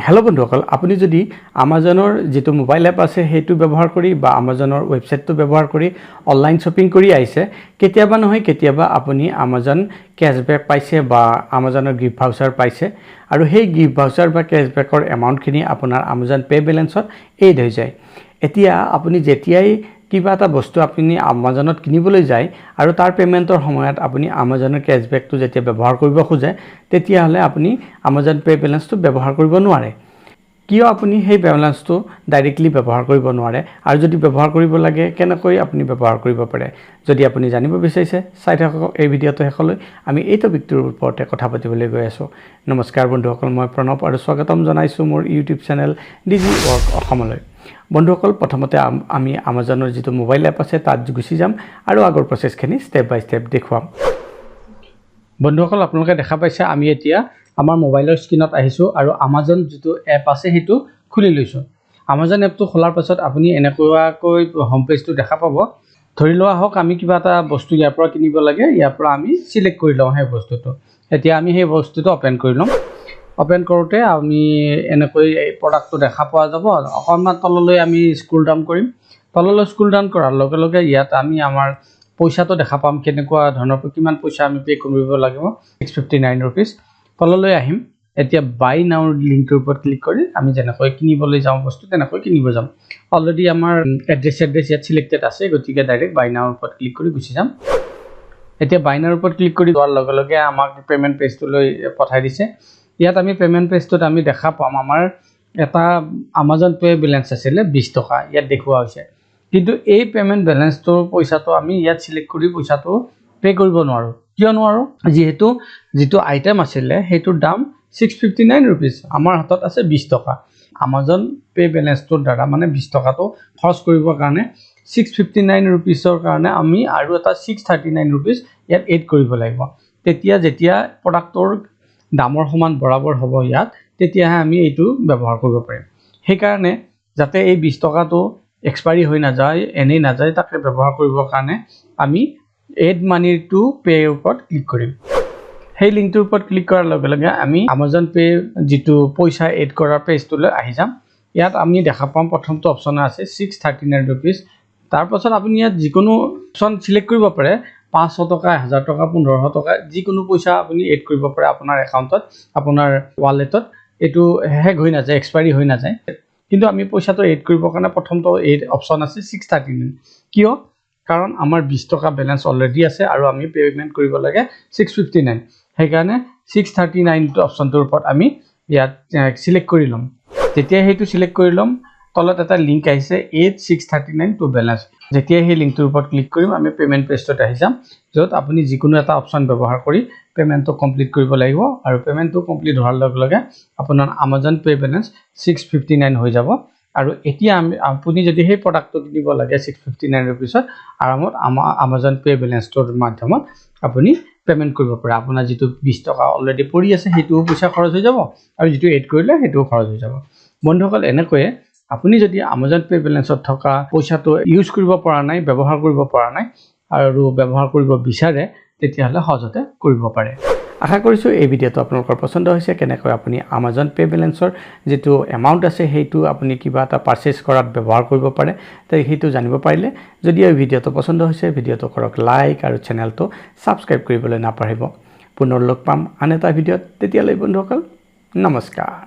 Hello' বন্ধুসকল, আপুনি যদি আমাজনৰ যিটো মোবাইল এপ আছে সেইটো ব্যৱহাৰ কৰি বা আমাজনৰ ৱেবছাইটটো ব্যৱহাৰ কৰি অনলাইন শ্বপিং কৰি আহিছে, কেতিয়াবা নহয় কেতিয়াবা আপুনি আমাজন কেছবেক পাইছে বা আমাজনৰ গিফ্ট ভাউচাৰ পাইছে আৰু সেই গিফ্ট ভাউচাৰ বা কেছবেকৰ এমাউণ্টখিনি আপোনাৰ আমাজন পে' বেলেঞ্চত এড হৈ যায়। এতিয়া আপুনি যেতিয়াই কিবা এটা বস্তু আপুনি আমাজনত কিনিবলৈ যায় আৰু তাৰ পে'মেণ্টৰ সময়ত আপুনি আমাজনৰ কেছবেকটো যেতিয়া ব্যৱহাৰ কৰিব খোজে, তেতিয়াহ'লে আপুনি আমাজন পে' বেলেঞ্চটো ব্যৱহাৰ কৰিব নোৱাৰে। কিয় আপুনি সেই বেলেঞ্চটো ডাইৰেক্টলি ব্যৱহাৰ কৰিব নোৱাৰে আৰু যদি ব্যৱহাৰ কৰিব লাগে কেনেকৈ আপুনি ব্যৱহাৰ কৰিব পাৰে? যদি আপুনি জানিব বিচাৰিছে, চাই থাকক এই ভিডিঅ'টো শেষলৈ। আমি এই টপিকটোৰ ওপৰতে কথা পাতিবলৈ গৈ আছোঁ। নমস্কাৰ বন্ধুসকল, মই প্ৰণৱ আৰু স্বাগতম জনাইছোঁ মোৰ ইউটিউব চেনেল ডিজি ৱৰ্ক অসমলৈ। বন্ধুসকল, প্ৰথমতে আমি আমাজনৰ যিটো মোবাইল এপ আছে তাত গুচি যাম আৰু আগৰ প্ৰচেছখিনি ষ্টেপ বাই ষ্টেপ দেখুৱাম। বন্ধুসকল, আপোনালোকে দেখা পাইছে আমি এতিয়া আমাৰ মোবাইলৰ স্ক্ৰীনত আহিছোঁ আৰু আমাজন যিটো এপ আছে সেইটো খুলি লৈছোঁ। আমাজন এপটো খোলাৰ পাছত আপুনি এনেকুৱাকৈ হোম পেজটো দেখা পাব। ধৰি লোৱা হওক আমি কিবা এটা বস্তু ইয়াৰ পৰা কিনিব লাগে, ইয়াৰ পৰা আমি চিলেক্ট কৰি লওঁ সেই বস্তুটো। এতিয়া আমি সেই বস্তুটো অ'পেন কৰি ল'ম। অ'পেন কৰোঁতে আমি এনেকৈ এই প্ৰডাক্টটো দেখা পোৱা যাব। অকণমান তললৈ আমি স্ক্ৰল ডাউন কৰিম। তললৈ স্ক্ৰল ডাউন কৰাৰ লগে লগে ইয়াত আমি আমাৰ পইচাটো দেখা পাম, কেনেকুৱা ধৰণৰ কিমান পইচা আমি পে' কৰিব লাগিব, 659 ৰুপিজ। তললৈ আহিম। এতিয়া বাই নাও লিংকটোৰ ওপৰত ক্লিক কৰি আমি যেনেকৈ কিনিবলৈ যাওঁ বস্তু তেনেকৈ কিনিব যাম। অলৰেডি আমাৰ এড্ৰেছ ইয়াত চিলেক্টেড আছে, গতিকে ডাইৰেক্ট বাই নাওৰ ওপৰত ক্লিক কৰি গুচি যাম। এতিয়া বাই নাওৰ ওপৰত ক্লিক কৰি যোৱাৰ লগে লগে আমাক পে'মেণ্ট পেজটোলৈ পঠাই দিছে। ইয়াত আমি পে'মেণ্ট পেজটোত আমি দেখা পাম আমাৰ এটা আমাজন পে' বেলেঞ্চ আছিলে 20 টকা ইয়াত দেখুওৱা হৈছে। কিন্তু এই পে'মেণ্ট বেলেঞ্চটোৰ পইচাটো আমি ইয়াত চিলেক্ট কৰি পইচাটো পে' কৰিব নোৱাৰোঁ। কিয় নোৱাৰোঁ? যিহেতু যিটো আইটেম আছিলে সেইটোৰ দাম 659 ৰুপিজ, আমাৰ হাতত আছে 20 টকা। আমাজন পে' বেলেঞ্চটোৰ দ্বাৰা মানে 20 টকাটো খৰচ কৰিবৰ কাৰণে 659 ৰুপিজৰ কাৰণে আমি আৰু এটা 639 ৰুপিজ ইয়াত এড কৰিব লাগিব। যেতিয়া প্ৰডাক্টৰ দামৰ সমান বৰাবৰ হ'ব ইয়াত, তেতিয়াহে আমি এইটো ব্যৱহাৰ কৰিব পাৰিম। সেইকাৰণে যাতে এই 20 টকাটো এক্সপায়াৰী হৈ নাযায়, এনেই নাযায়, তাকে ব্যৱহাৰ কৰিবৰ কাৰণে আমি এড মানি টু পে'ৰ ওপৰত ক্লিক কৰিম। সেই লিংকটোৰ ওপৰত ক্লিক কৰাৰ লগে লগে আমি আমাজন পে' যিটো পইচা এড কৰাৰ পেজটোলৈ আহি যাম। ইয়াত আমি দেখা পাম প্ৰথমটো অপশ্যন আছে 639 ৰুপিজ। তাৰপাছত আপুনি ইয়াত যিকোনো অপশ্যন চিলেক্ট কৰিব পাৰে। 500 টকা, 1000 টকা, 1500 টকা, যিকোনো পইচা আপুনি এড কৰিব পাৰে আপোনাৰ একাউণ্টত, আপোনাৰ ৱালেটত। এইটো শেষ হৈ নাযায়, এক্সপায়াৰী হৈ নাযায়। কিন্তু আমি পইচাটো এড কৰিবৰ কাৰণে প্ৰথমটো এড অপশ্যন আছে 639। কিয়? কাৰণ আমাৰ 20 টকা বেলেঞ্চ অলৰেডি আছে আৰু আমি পে'মেণ্ট কৰিব লাগে 659। সেইকাৰণে 639 অপশ্যনটোৰ ওপৰত আমি ইয়াত চিলেক্ট কৰি ল'ম। যেতিয়া সেইটো চিলেক্ট কৰি ল'ম, তলত এটা লিংক আহিছে এড 639 টু বেলেঞ্চ। যেতিয়া সেই লিংকটোৰ ওপৰত ক্লিক কৰিম, আমি পে'মেণ্ট পেজটোত আহি যাম, য'ত আপুনি যিকোনো এটা অপশ্যন ব্যৱহাৰ কৰি পে'মেণ্টটো কমপ্লিট কৰিব লাগিব। আৰু পে'মেণ্টটো কমপ্লিট হোৱাৰ লগে লগে আপোনাৰ আমাজন পে' বেলেঞ্চ 659 হৈ যাব। আৰু এতিয়া আপুনি যদি সেই প্ৰডাক্টটো কিনিব লাগে 659 ৰুপিছত, আৰামত আমাজন পে' বেলেঞ্চটোৰ মাধ্যমত আপুনি পে'মেণ্ট কৰিব পাৰে। আপোনাৰ যিটো 20 টকা অলৰেডি পৰি আছে সেইটোও পইচা খৰচ হৈ যাব আৰু যিটো এড কৰিলে সেইটোও খৰচ হৈ যাব। বন্ধুসকল, এনেকৈয়ে আপুনি যদি আমাজন পে' বেলেঞ্চত থকা পইচাটো ইউজ কৰিব পৰা নাই, ব্যৱহাৰ কৰিব পৰা নাই আৰু ব্যৱহাৰ কৰিব বিচাৰে, তেতিয়াহ'লে সহজতে কৰিব পাৰে। আশা কৰিছোঁ এই ভিডিঅ'টো আপোনালোকৰ পচন্দ হৈছে। কেনেকৈ আপুনি আমাজন পে' বেলেঞ্চৰ যিটো এমাউণ্ট আছে সেইটো আপুনি কিবা এটা পাৰচেছ কৰাত ব্যৱহাৰ কৰিব পাৰে, সেইটো জানিব পাৰিলে। যদি এই ভিডিঅ'টো পচন্দ হৈছে, ভিডিঅ'টো কৰক লাইক আৰু চেনেলটো ছাবস্ক্ৰাইব কৰিবলৈ নাপাহৰিব। পুনৰ লগ পাম আন এটা ভিডিঅ'ত। তেতিয়ালৈ বন্ধুসকল, নমস্কাৰ।